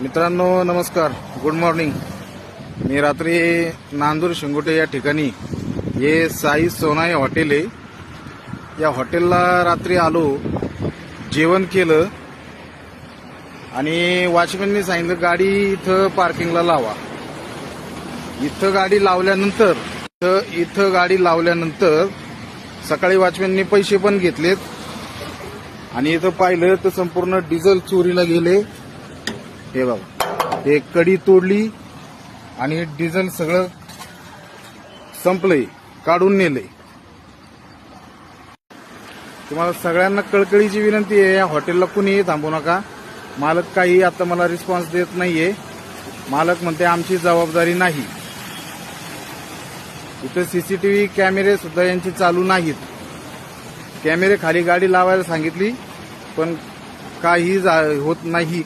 मित्रांनो नमस्कार, good morning. मी रात्री नांदूर शिंगोटे या ठिकाणी हे साई सोनाई हॉटेल आहे। या हॉटेलला रात्री आलो, जेवण केलं आणि वॉचमॅननी सांगितलं गाडी इथं पार्किंगला लावा। इथं गाडी लावल्यानंतर सकाळी वॉचमॅननी पैसे पण घेतलेत आणि इथं पाहिलं तर संपूर्ण डिझेल चोरीला गेले। हे बघा, हे कडी तोडली आणि डिझेल सगळं संपलंय, काढून नेलंय। तुम्हाला सगळ्यांना कळकळीची विनंती आहे, या हॉटेलला कुणीही थांबू नका। मालक काही आता मला रिस्पॉन्स देत नाहीये। मालक म्हणते आमची जबाबदारी नाही। इथं सीसीटीव्ही कॅमेरे सुद्धा यांची चालू नाहीत। कॅमेरे खाली गाडी लावायला सांगितली पण काही होत नाही।